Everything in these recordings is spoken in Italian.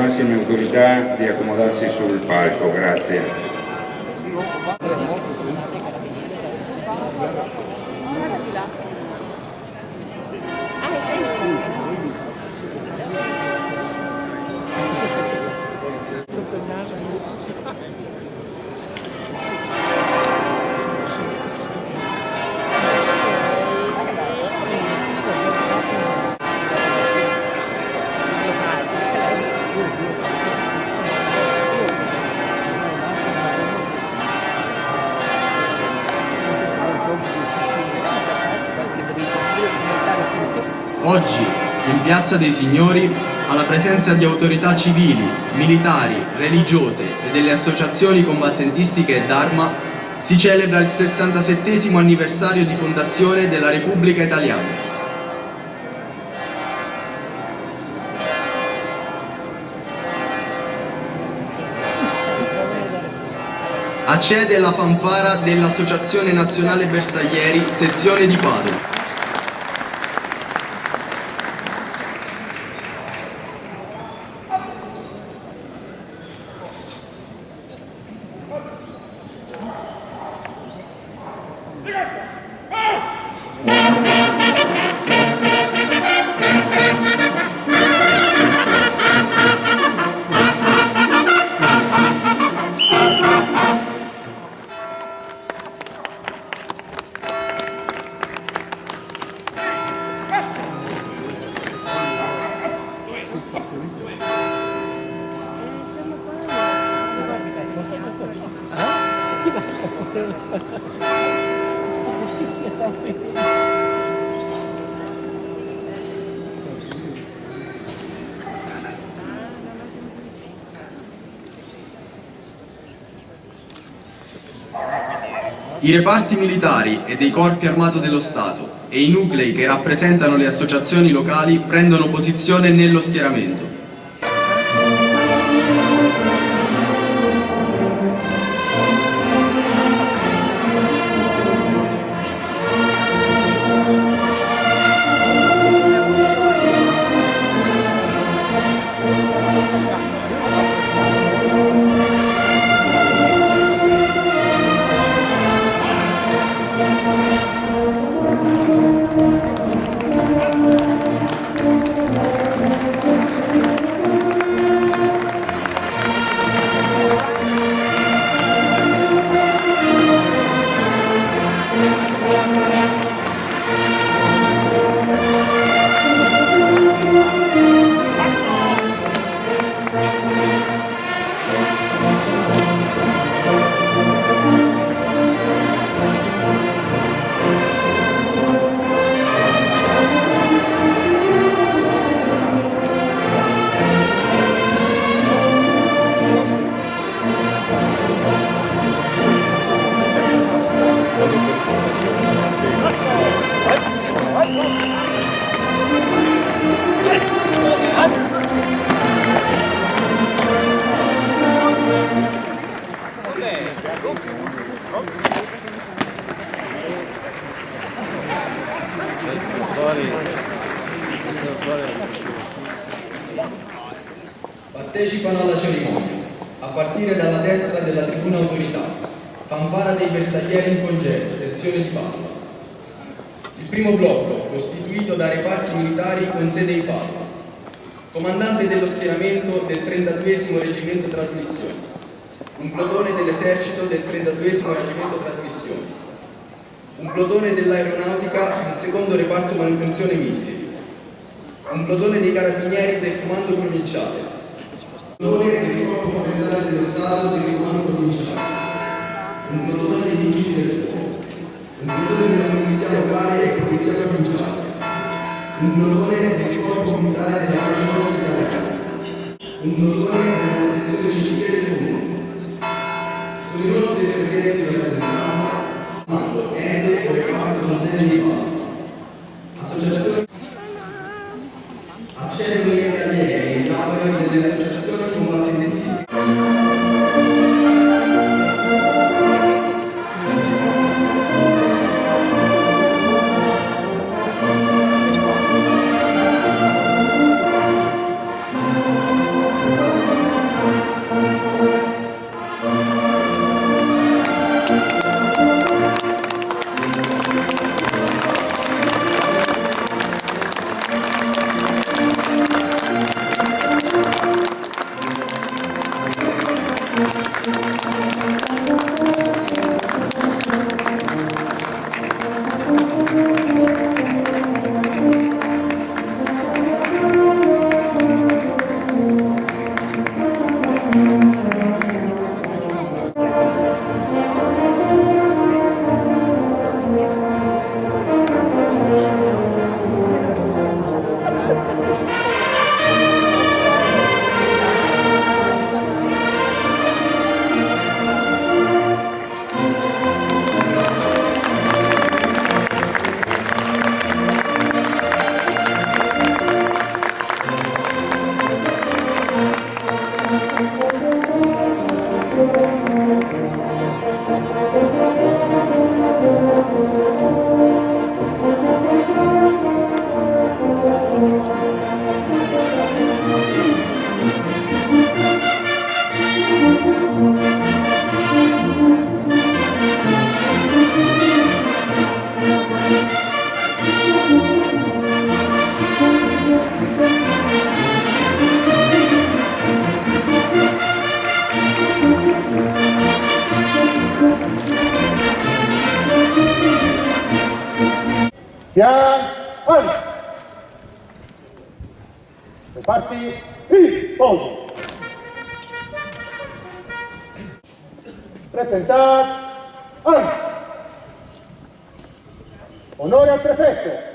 massime autorità di accomodarsi sul palco, grazie. Oggi, in Piazza dei Signori, alla presenza di autorità civili, militari, religiose e delle associazioni combattentistiche e d'arma, si celebra il 67° anniversario di fondazione della Repubblica Italiana. Accede la fanfara dell'Associazione Nazionale Bersaglieri, sezione di Padova. I reparti militari e dei corpi armati dello Stato e i nuclei che rappresentano le associazioni locali prendono posizione nello schieramento. Partecipano alla cerimonia, a partire dalla destra della tribuna autorità, fanfara dei bersaglieri in congedo, sezione di Padova. Il primo blocco, costituito da reparti militari con sede in Padova, comandante dello schieramento del 32° Reggimento Trasmissioni, un plotone dell'esercito del 32° Reggimento Trasmissioni, un plotone dell'aeronautica, un secondo reparto manutenzione missili, un plotone dei carabinieri del comando provinciale, un plotone del corpo forestale dello Stato del comando provinciale, un plotone dei vigili del fuoco, un plotone della polizia locale e polizia provinciale, un plotone del corpo militare della Croce Rossa, un plotone della protezione civile del comune. Sono inoltre presenti la rappresentanza, comando, ente o reparto con sede di Padova, associazioni. Accedono gli italiani in tavole delle associazioni combattentistiche. Pian, avanti. Reparti, riposo. Presentate, avanti. Onore al prefetto.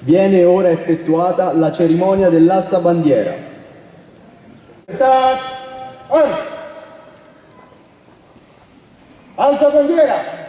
Viene ora effettuata la cerimonia dell'alzabandiera. Alza bandiera!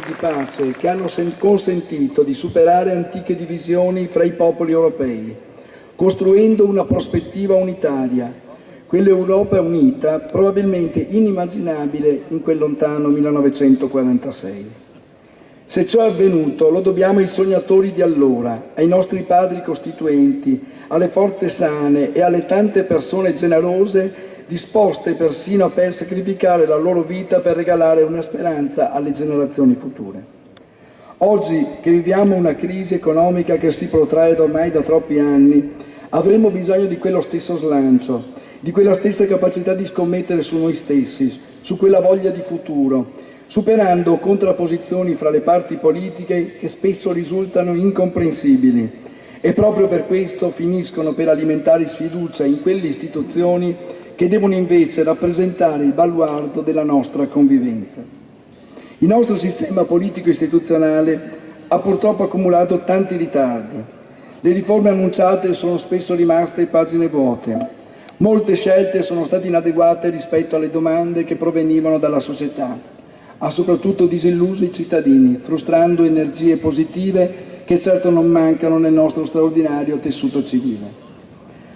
Di pace che hanno consentito di superare antiche divisioni fra i popoli europei, costruendo una prospettiva unitaria, quell'Europa unita probabilmente inimmaginabile in quel lontano 1946. Se ciò è avvenuto lo dobbiamo ai sognatori di allora, ai nostri padri costituenti, alle forze sane e alle tante persone generose disposte persino per sacrificare la loro vita per regalare una speranza alle generazioni future. Oggi che viviamo una crisi economica che si protrae ormai da troppi anni, avremo bisogno di quello stesso slancio, di quella stessa capacità di scommettere su noi stessi, su quella voglia di futuro, superando contrapposizioni fra le parti politiche che spesso risultano incomprensibili e proprio per questo finiscono per alimentare sfiducia in quelle istituzioni che devono invece rappresentare il baluardo della nostra convivenza. Il nostro sistema politico-istituzionale ha purtroppo accumulato tanti ritardi. Le riforme annunciate sono spesso rimaste pagine vuote. Molte scelte sono state inadeguate rispetto alle domande che provenivano dalla società. Ha soprattutto disilluso i cittadini, frustrando energie positive che certo non mancano nel nostro straordinario tessuto civile.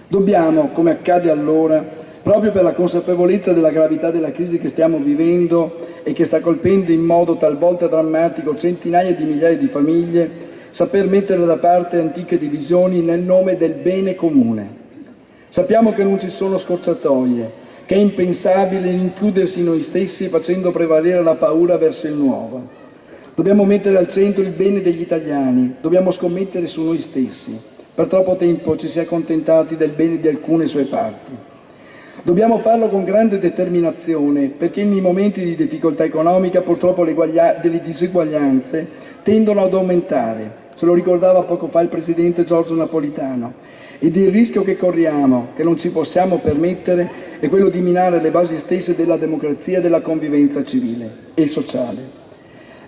Dobbiamo, come accade allora, proprio per la consapevolezza della gravità della crisi che stiamo vivendo e che sta colpendo in modo talvolta drammatico centinaia di migliaia di famiglie, saper mettere da parte antiche divisioni nel nome del bene comune. Sappiamo che non ci sono scorciatoie, che è impensabile rinchiudersi noi stessi facendo prevalere la paura verso il nuovo. Dobbiamo mettere al centro il bene degli italiani, dobbiamo scommettere su noi stessi. Per troppo tempo ci si è accontentati del bene di alcune sue parti. Dobbiamo farlo con grande determinazione, perché nei momenti di difficoltà economica purtroppo delle diseguaglianze tendono ad aumentare. Ce lo ricordava poco fa il Presidente Giorgio Napolitano. Ed il rischio che corriamo, che non ci possiamo permettere, è quello di minare le basi stesse della democrazia e della convivenza civile e sociale.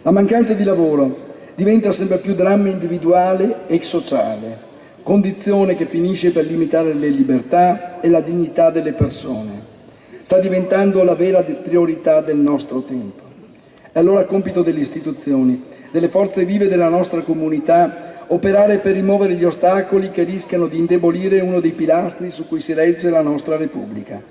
La mancanza di lavoro diventa sempre più dramma individuale e sociale. condizione che finisce per limitare le libertà e la dignità delle persone. Sta diventando la vera priorità del nostro tempo. È allora compito delle istituzioni, delle forze vive della nostra comunità, operare per rimuovere gli ostacoli che rischiano di indebolire uno dei pilastri su cui si regge la nostra Repubblica.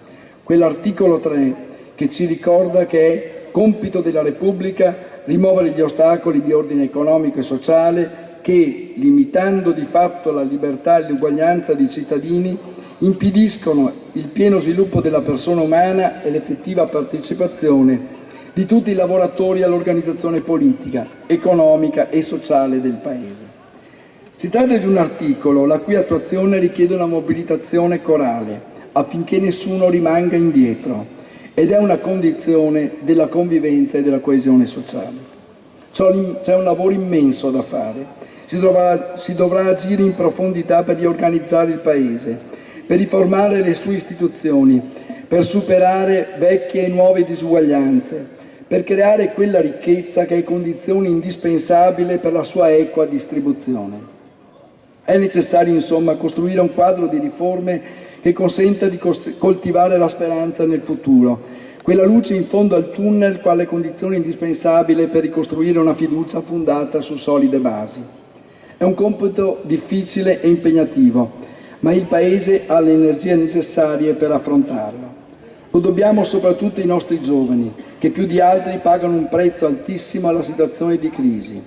Quell'articolo 3 che ci ricorda che è compito della Repubblica rimuovere gli ostacoli di ordine economico e sociale che, limitando di fatto la libertà e l'uguaglianza dei cittadini, impediscono il pieno sviluppo della persona umana e l'effettiva partecipazione di tutti i lavoratori all'organizzazione politica, economica e sociale del Paese. Si tratta di un articolo la cui attuazione richiede una mobilitazione corale affinché nessuno rimanga indietro ed è una condizione della convivenza e della coesione sociale. C'è un lavoro immenso da fare. Si dovrà agire in profondità per riorganizzare il Paese, per riformare le sue istituzioni, per superare vecchie e nuove disuguaglianze, per creare quella ricchezza che è condizione indispensabile per la sua equa distribuzione. È necessario, insomma, costruire un quadro di riforme che consenta di coltivare la speranza nel futuro, quella luce in fondo al tunnel quale condizione indispensabile per ricostruire una fiducia fondata su solide basi. È un compito difficile e impegnativo, ma il Paese ha le energie necessarie per affrontarlo. Lo dobbiamo soprattutto ai nostri giovani, che più di altri pagano un prezzo altissimo alla situazione di crisi.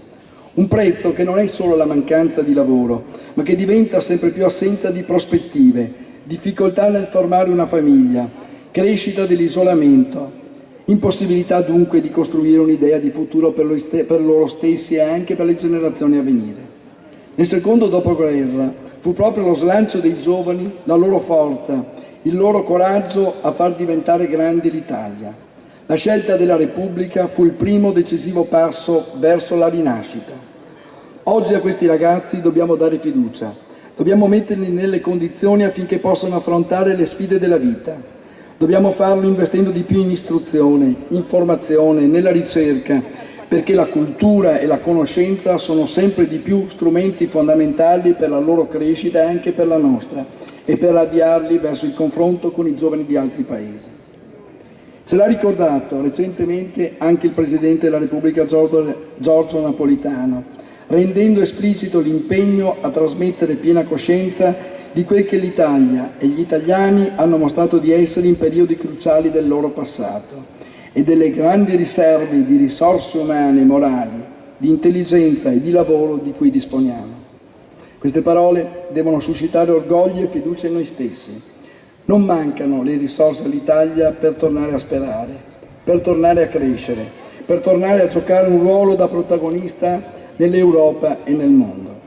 Un prezzo che non è solo la mancanza di lavoro, ma che diventa sempre più assenza di prospettive, difficoltà nel formare una famiglia, crescita dell'isolamento, impossibilità dunque di costruire un'idea di futuro per loro stessi e anche per le generazioni a venire. Nel secondo dopoguerra fu proprio lo slancio dei giovani, la loro forza, il loro coraggio a far diventare grande l'Italia. La scelta della Repubblica fu il primo decisivo passo verso la rinascita. Oggi a questi ragazzi dobbiamo dare fiducia, dobbiamo metterli nelle condizioni affinché possano affrontare le sfide della vita. Dobbiamo farlo investendo di più in istruzione, in formazione, nella ricerca, perché la cultura e la conoscenza sono sempre di più strumenti fondamentali per la loro crescita e anche per la nostra, e per avviarli verso il confronto con i giovani di altri paesi. Ce l'ha ricordato recentemente anche il Presidente della Repubblica Giorgio Napolitano, rendendo esplicito l'impegno a trasmettere piena coscienza di quel che l'Italia e gli italiani hanno mostrato di essere in periodi cruciali del loro passato e delle grandi riserve di risorse umane e morali, di intelligenza e di lavoro di cui disponiamo. Queste parole devono suscitare orgoglio e fiducia in noi stessi. Non mancano le risorse all'Italia per tornare a sperare, per tornare a crescere, per tornare a giocare un ruolo da protagonista nell'Europa e nel mondo.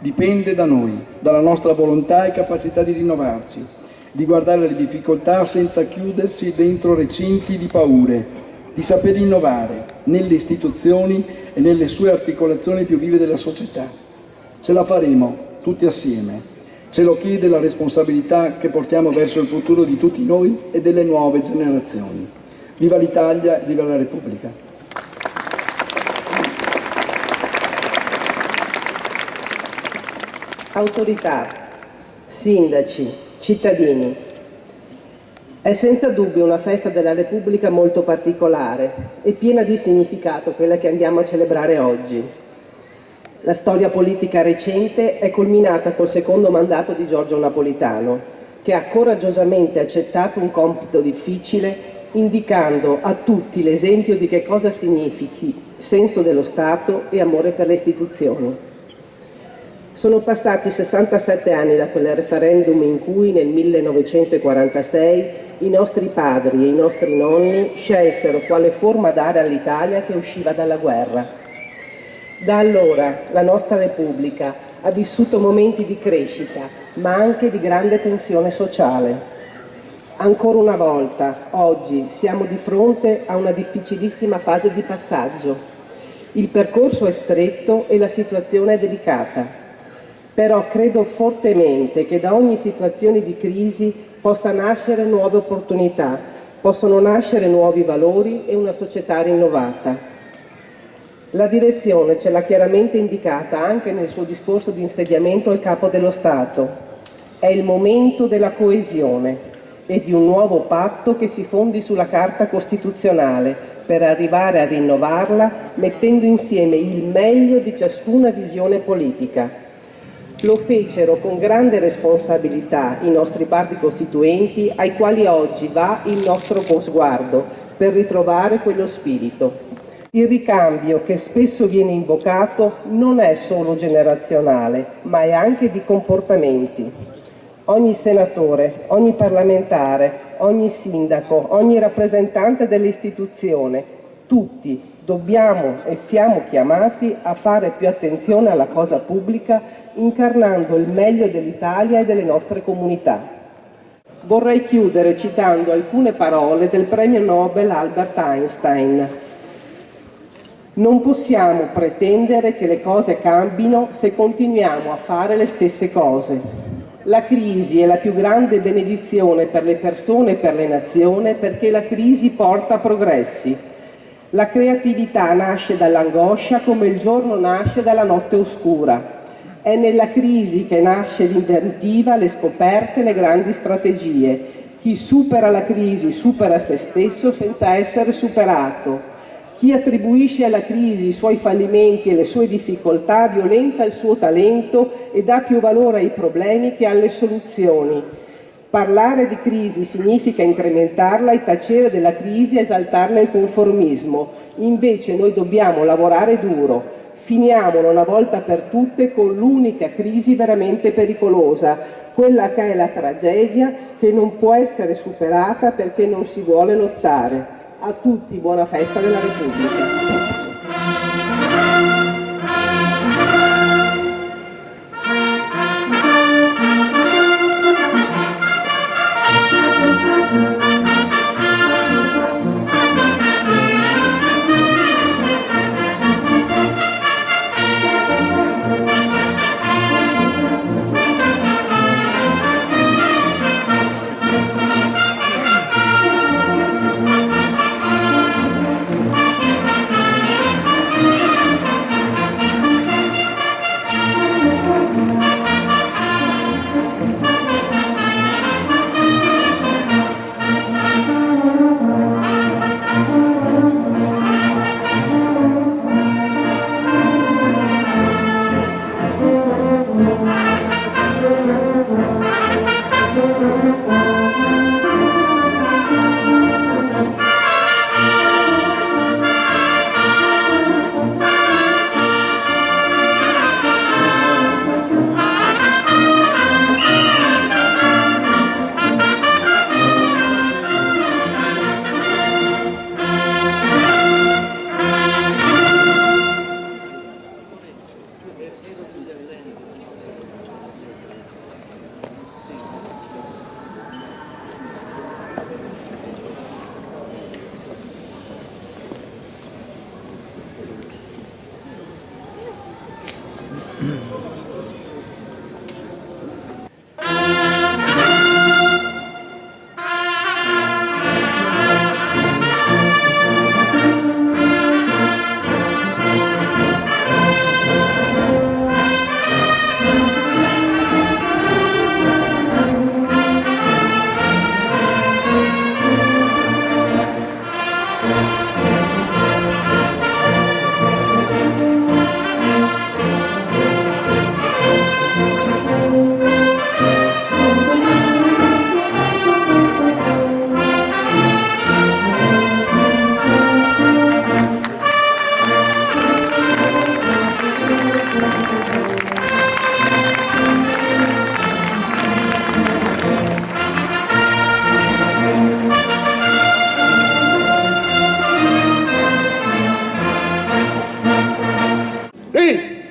Dipende da noi, dalla nostra volontà e capacità di rinnovarci, di guardare le difficoltà senza chiudersi dentro recinti di paure, di saper innovare nelle istituzioni e nelle sue articolazioni più vive della società. Ce la faremo tutti assieme. Ce lo chiede la responsabilità che portiamo verso il futuro di tutti noi e delle nuove generazioni. Viva l'Italia, viva la Repubblica. Autorità, sindaci, cittadini. È senza dubbio una festa della Repubblica molto particolare e piena di significato quella che andiamo a celebrare oggi. La storia politica recente è culminata col secondo mandato di Giorgio Napolitano, che ha coraggiosamente accettato un compito difficile, indicando a tutti l'esempio di che cosa significhi senso dello Stato e amore per le istituzioni. Sono passati 67 anni da quel referendum in cui nel 1946 i nostri padri e i nostri nonni scelsero quale forma dare all'Italia che usciva dalla guerra. Da allora la nostra Repubblica ha vissuto momenti di crescita, ma anche di grande tensione sociale. Ancora una volta, oggi, siamo di fronte a una difficilissima fase di passaggio. Il percorso è stretto e la situazione è delicata. Però credo fortemente che da ogni situazione di crisi possa nascere nuove opportunità, possono nascere nuovi valori e una società rinnovata. La direzione ce l'ha chiaramente indicata anche nel suo discorso di insediamento al Capo dello Stato. È il momento della coesione e di un nuovo patto che si fondi sulla Carta Costituzionale per arrivare a rinnovarla mettendo insieme il meglio di ciascuna visione politica. Lo fecero con grande responsabilità i nostri padri costituenti, ai quali oggi va il nostro sguardo per ritrovare quello spirito. Il ricambio che spesso viene invocato non è solo generazionale, ma è anche di comportamenti. Ogni senatore, ogni parlamentare, ogni sindaco, ogni rappresentante dell'istituzione, tutti dobbiamo e siamo chiamati a fare più attenzione alla cosa pubblica, incarnando il meglio dell'Italia e delle nostre comunità. Vorrei chiudere citando alcune parole del premio Nobel Albert Einstein. Non possiamo pretendere che le cose cambino se continuiamo a fare le stesse cose. La crisi è la più grande benedizione per le persone e per le nazioni perché la crisi porta a progressi. La creatività nasce dall'angoscia come il giorno nasce dalla notte oscura. È nella crisi che nasce l'inventiva, le scoperte, le grandi strategie. Chi supera la crisi supera se stesso senza essere superato. Chi attribuisce alla crisi i suoi fallimenti e le sue difficoltà violenta il suo talento e dà più valore ai problemi che alle soluzioni. Parlare di crisi significa incrementarla e tacere della crisi e esaltarne il conformismo. Invece noi dobbiamo lavorare duro. Finiamola una volta per tutte con l'unica crisi veramente pericolosa, quella che è la tragedia che non può essere superata perché non si vuole lottare. A tutti buona festa della Repubblica.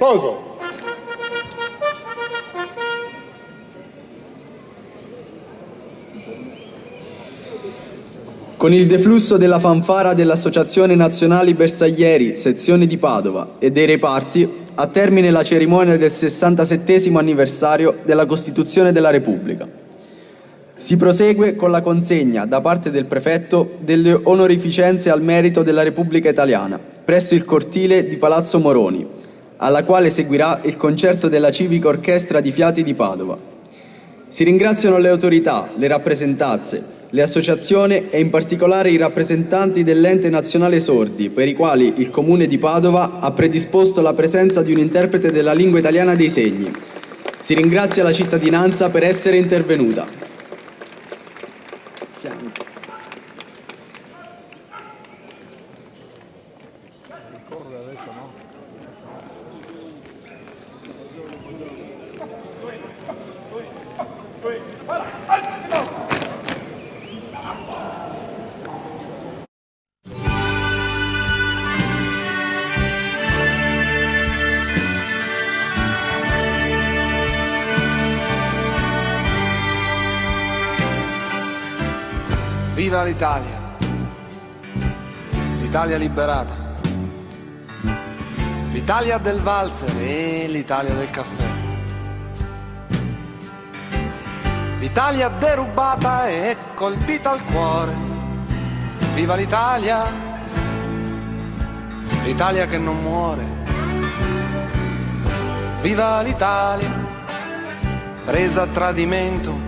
Riposo. Con il deflusso della fanfara dell'Associazione Nazionali Bersaglieri, sezione di Padova, e dei reparti, a termine la cerimonia del 67° anniversario della Costituzione della Repubblica. Si prosegue con la consegna, da parte del prefetto, delle onorificenze al merito della Repubblica Italiana presso il cortile di Palazzo Moroni, alla quale seguirà il concerto della Civica Orchestra di Fiati di Padova. Si ringraziano le autorità, le rappresentanze, le associazioni e in particolare i rappresentanti dell'Ente Nazionale Sordi, per i quali il Comune di Padova ha predisposto la presenza di un interprete della lingua italiana dei segni. Si ringrazia la cittadinanza per essere intervenuta. Viva l'Italia, l'Italia liberata, l'Italia del valzer e l'Italia del caffè, l'Italia derubata e colpita al cuore. Viva l'Italia, l'Italia che non muore. Viva l'Italia, presa a tradimento,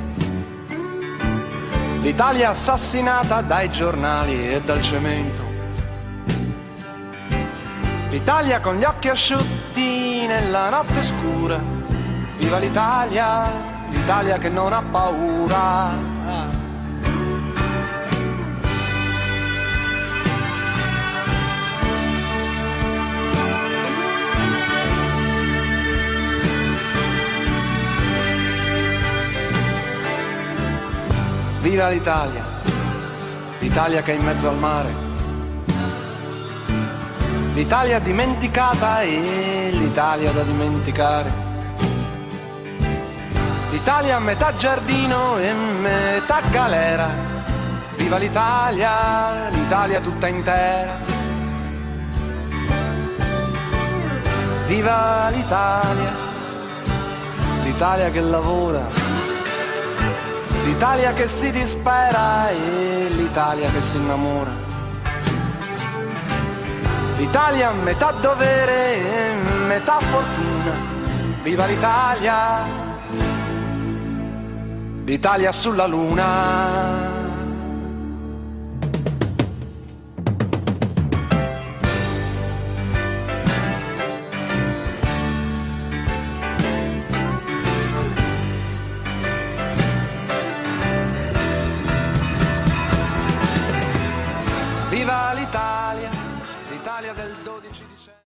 l'Italia assassinata dai giornali e dal cemento. L'Italia con gli occhi asciutti nella notte scura. Viva l'Italia, l'Italia che non ha paura. Viva l'Italia, l'Italia che è in mezzo al mare, l'Italia dimenticata e l'Italia da dimenticare, l'Italia a metà giardino e metà galera. Viva l'Italia, l'Italia tutta intera. Viva l'Italia, l'Italia che lavora, l'Italia che si dispera e l'Italia che si innamora, l'Italia metà dovere e metà fortuna. Viva l'Italia, l'Italia sulla luna.